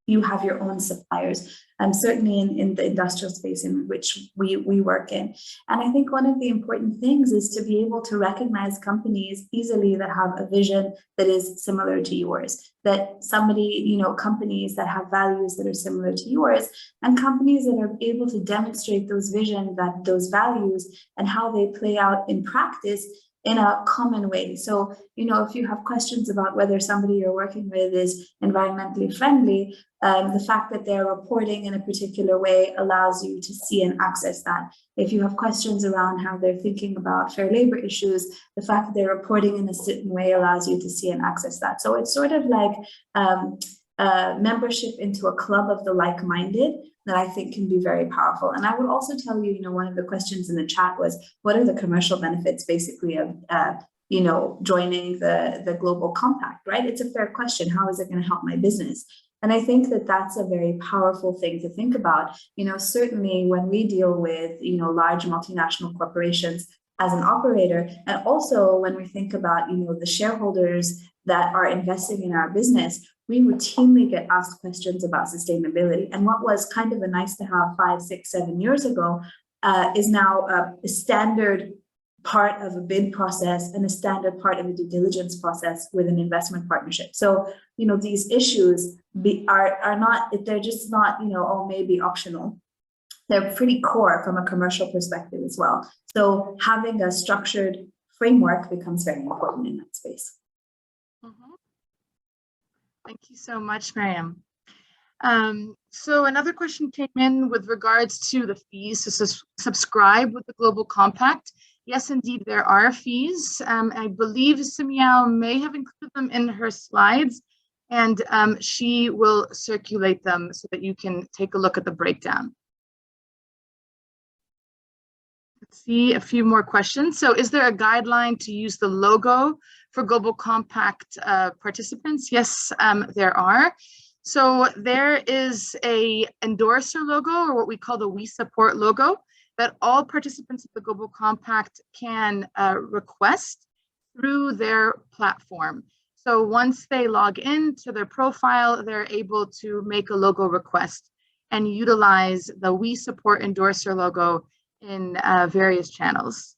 you have your own suppliers, certainly in the industrial space in which we work in. And I think one of the important things is to be able to recognize companies easily that have a vision that is similar to yours, that companies that have values that are similar to yours, and companies that are able to demonstrate those vision, that those values and how they play out in practice in a common way. So, if you have questions about whether somebody you're working with is environmentally friendly, the fact that they're reporting in a particular way allows you to see and access that. If you have questions around how they're thinking about fair labor issues, the fact that they're reporting in a certain way allows you to see and access that. So it's sort of like membership into a club of the like-minded that I think can be very powerful. And I would also tell you, one of the questions in the chat was, what are the commercial benefits basically of, joining the Global Compact, right? It's a fair question. How is it going to help my business? And I think that that's a very powerful thing to think about. Certainly when we deal with, large multinational corporations as an operator, and also when we think about, the shareholders that are investing in our business, we routinely get asked questions about sustainability. And what was kind of a nice to have 5, 6, 7 years ago is now a standard part of a bid process and a standard part of a due diligence process with an investment partnership. So, these issues are not, they're just not, maybe optional. They're pretty core from a commercial perspective as well. So having a structured framework becomes very important in that space. Thank you so much, Mariam. So another question came in with regards to the fees to subscribe with the Global Compact. Yes, indeed, there are fees. I believe Samia may have included them in her slides, and she will circulate them so that you can take a look at the breakdown. Let's see a few more questions. So is there a guideline to use the logo for Global Compact participants? Yes, there are. So there is a endorser logo, or what we call the We Support logo, that all participants of the Global Compact can request through their platform. So once they log in to their profile, they're able to make a logo request and utilize the We Support endorser logo in various channels.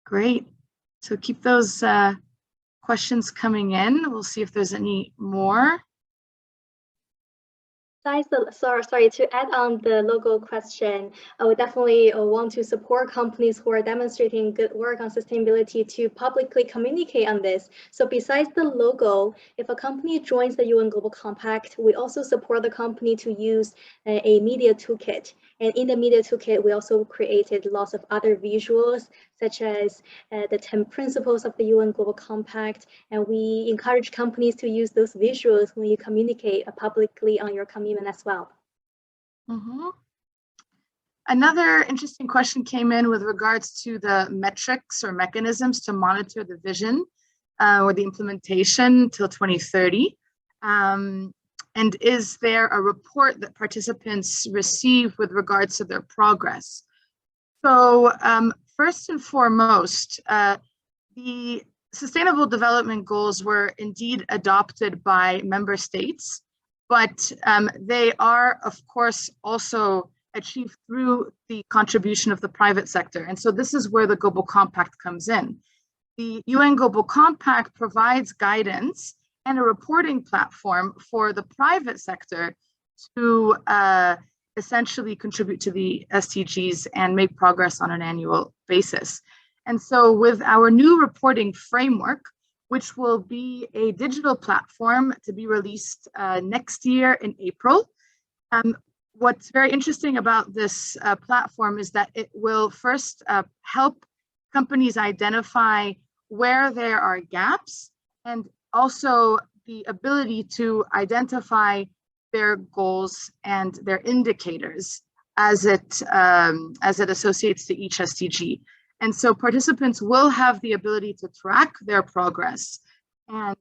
Great. So keep those questions coming in. We'll see if there's any more. Sorry, to add on the logo question, I would definitely want to support companies who are demonstrating good work on sustainability to publicly communicate on this. So besides the logo, if a company joins the UN Global Compact, we also support the company to use a media toolkit. And in the media toolkit, we also created lots of other visuals, such as the 10 principles of the UN Global Compact. And we encourage companies to use those visuals when you communicate publicly on your commitment as well. Another interesting question came in with regards to the metrics or mechanisms to monitor the vision or the implementation till 2030. And is there a report that participants receive with regards to their progress? So first and foremost, the Sustainable Development Goals were indeed adopted by member states, but they are, of course, also achieved through the contribution of the private sector. And so this is where the Global Compact comes in. The UN Global Compact provides guidance and a reporting platform for the private sector to essentially contribute to the SDGs and make progress on an annual basis. And so with our new reporting framework, which will be a digital platform to be released next year in April, what's very interesting about this platform is that it will first help companies identify where there are gaps and also the ability to identify their goals and their indicators as it associates to each SDG. And so participants will have the ability to track their progress. And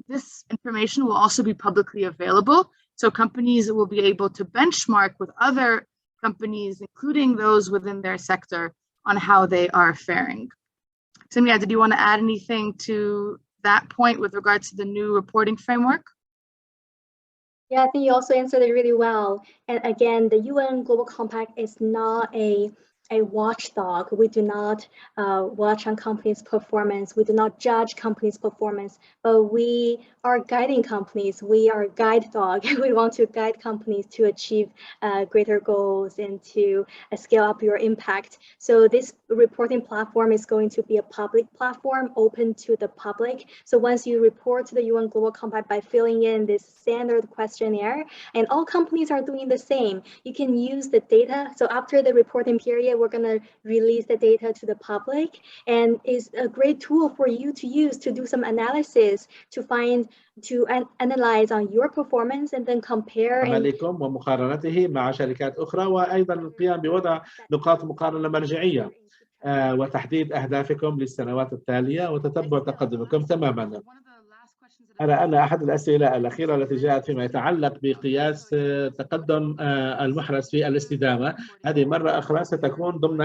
this information will also be publicly available. So companies will be able to benchmark with other companies, including those within their sector, on how they are faring. Samia, did you want to add anything to that point with regards to the new reporting framework? Yeah, I think you also answered it really well. And again, the UN Global Compact is not a watchdog. We do not watch on companies' performance. We do not judge companies' performance, but we are guiding companies. We are a guide dog. We want to guide companies to achieve greater goals and to scale up your impact. So this reporting platform is going to be a public platform, open to the public. So once you report to the UN Global Compact by filling in this standard questionnaire, and all companies are doing the same, you can use the data. So after the reporting period, we're going to release the data to the public, and is a great tool for you to use to do some analysis, to analyze on your performance and then compare عملكم ومقارنته مع شركات أخرى، وأيضا القيام بوضع نقاط مقارنة مرجعية وتحديد أهدافكم للسنوات التالية وتتبع تقدمكم تماما. أرى أن أحد الأسئلة الأخيرة التي جاءت فيما يتعلق بقياس تقدم المحرز في الاستدامة، هذه مرة أخرى ستكون ضمن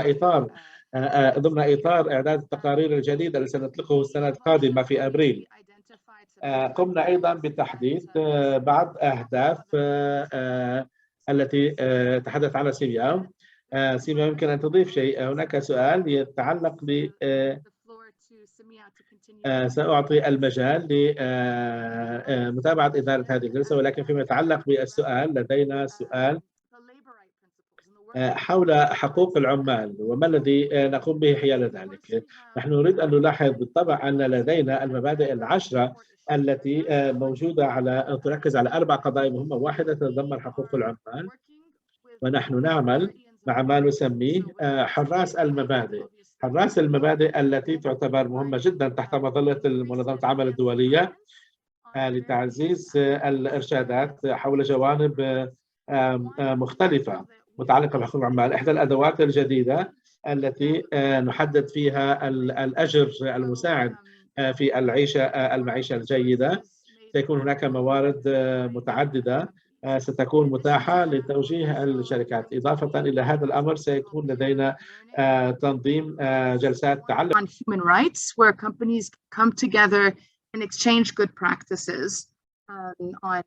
إطار إعداد التقارير الجديدة التي سنطلقه السنة القادمة في أبريل. قمنا أيضا بتحديد بعض أهداف التي تحدث عنها سيميا. سيميا يمكن أن تضيف شيء. هناك سؤال يتعلق ب سأعطي المجال لمتابعة إدارة هذه الجلسة، ولكن فيما يتعلق بالسؤال لدينا سؤال حول حقوق العمال وما الذي نقوم به حيال ذلك. نحن نريد أن نلاحظ بالطبع أن لدينا المبادئ العشرة التي موجودة تركز على 4 قضايا مهمة. واحدة تتضمن حقوق العمال، ونحن نعمل مع ما نسميه حراس المبادئ. حراس المبادئ التي تعتبر مهمة جدا تحت مظلة منظمة العمل الدولية لتعزيز الإرشادات حول جوانب مختلفة متعلقة بحقوق العمال. إحدى الأدوات الجديدة التي نحدد فيها الأجر المساعد في المعيشة الجيدة. سيكون هناك موارد متعددة ستكون متاحة لتوجيه الشركات. إضافة إلى هذا الأمر سيكون لدينا تنظيم جلسات تعلم on human rights, where companies come together and exchange good practices on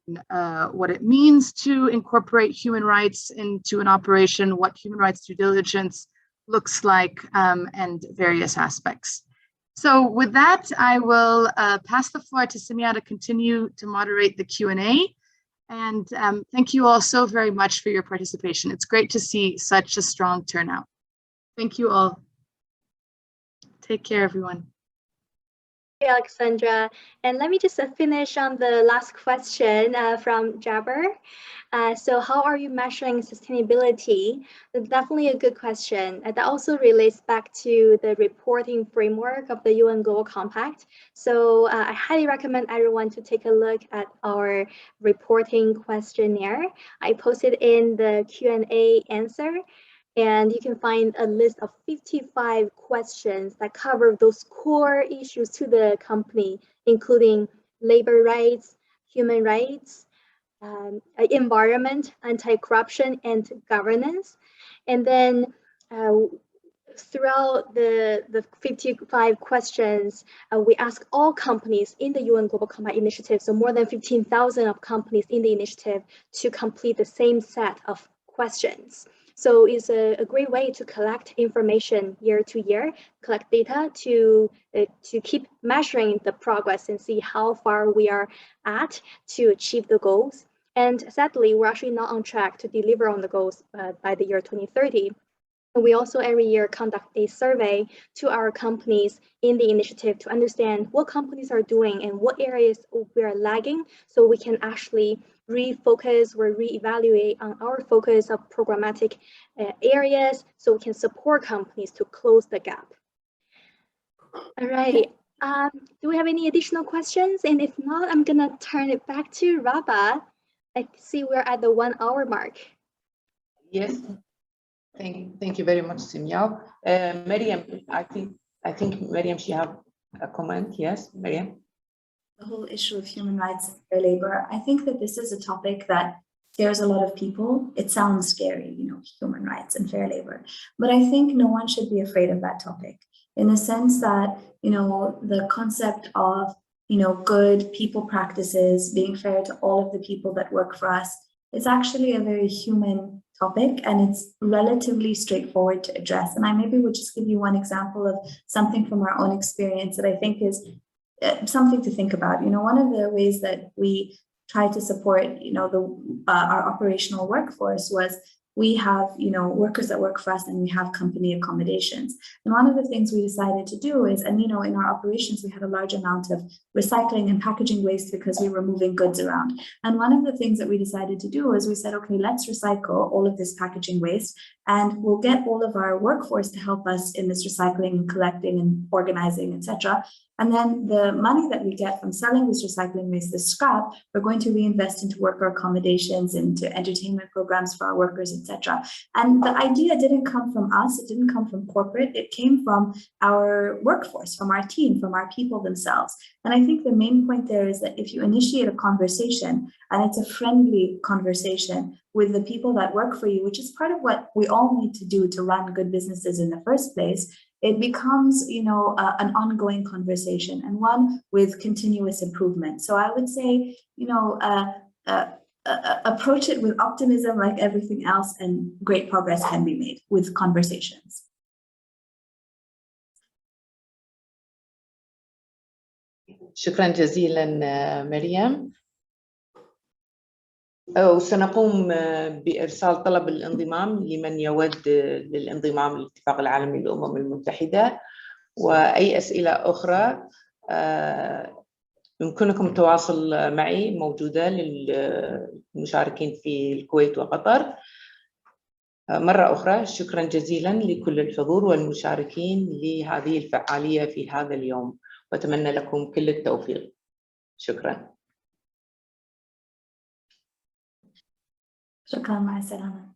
what it means to incorporate human rights into an operation, what human rights due diligence looks like, and various aspects. So with that, I will pass the floor to Samia to continue to moderate the Q&A. And thank you all so very much for your participation. It's great to see such a strong turnout. Thank you all. Take care, everyone. Hey, Alexandra. And let me just finish on the last question from Jabber. So how are you measuring sustainability? That's definitely a good question. That also relates back to the reporting framework of the UN Global Compact. So I highly recommend everyone to take a look at our reporting questionnaire. I posted in the Q&A answer. And you can find a list of 55 questions that cover those core issues to the company, including labor rights, human rights, environment, anti-corruption, and governance. And then throughout the 55 questions, we ask all companies in the UN Global Compact Initiative, so more than 15,000 of companies in the initiative, to complete the same set of questions. So it's a great way to collect information year to year, collect data to keep measuring the progress and see how far we are at to achieve the goals. And sadly, we're actually not on track to deliver on the goals by the year 2030. And we also every year conduct a survey to our companies in the initiative to understand what companies are doing and what areas we are lagging, so we can actually refocus or reevaluate on our focus of programmatic areas, so we can support companies to close the gap. All right. Do we have any additional questions? And if not, I'm gonna turn it back to Rabah. I see we're at the 1 hour mark. Yes. Thank you very much, Simyao. Miriam, I think Miriam, she have a comment. Yes, Miriam. The whole issue of human rights and fair labor. I think that this is a topic that scares a lot of people. It sounds scary, you know, human rights and fair labor. But I think no one should be afraid of that topic, in the sense that, you know, the concept of, you know, good people practices, being fair to all of the people that work for us, is actually a very human topic, and it's relatively straightforward to address. And I maybe would just give you one example of something from our own experience that I think is something to think about. You know, one of the ways that we try to support, you know, our operational workforce was we have, you know, workers that work for us, and we have company accommodations. And one of the things we decided to do is, and, you know, in our operations, we had a large amount of recycling and packaging waste because we were moving goods around. And one of the things that we decided to do is we said, okay, let's recycle all of this packaging waste, and we'll get all of our workforce to help us in this recycling and collecting and organizing, etc. And then the money that we get from selling this recycling waste, this scrap, we're going to reinvest into worker accommodations, into entertainment programs for our workers, etc. And the idea didn't come from us. It didn't come from corporate. It came from our workforce, from our team, from our people themselves. And I think the main point there is that if you initiate a conversation, and it's a friendly conversation with the people that work for you, which is part of what we all need to do to run good businesses in the first place, it becomes, you know, an ongoing conversation, and one with continuous improvement. So I would say, you know, approach it with optimism like everything else, and great progress can be made with conversations. شكرا جزيلا مريم. وسنقوم بإرسال طلب الانضمام لمن يود للانضمام للاتفاق العالمي للأمم المتحدة. وأي أسئلة أخرى يمكنكم التواصل معي، موجودة للمشاركين في الكويت وقطر. مرة أخرى شكرا جزيلا لكل الحضور والمشاركين لهذه الفعالية في هذا اليوم، وأتمنى لكم كل التوفيق. شكرا. شكرا، مع السلامة.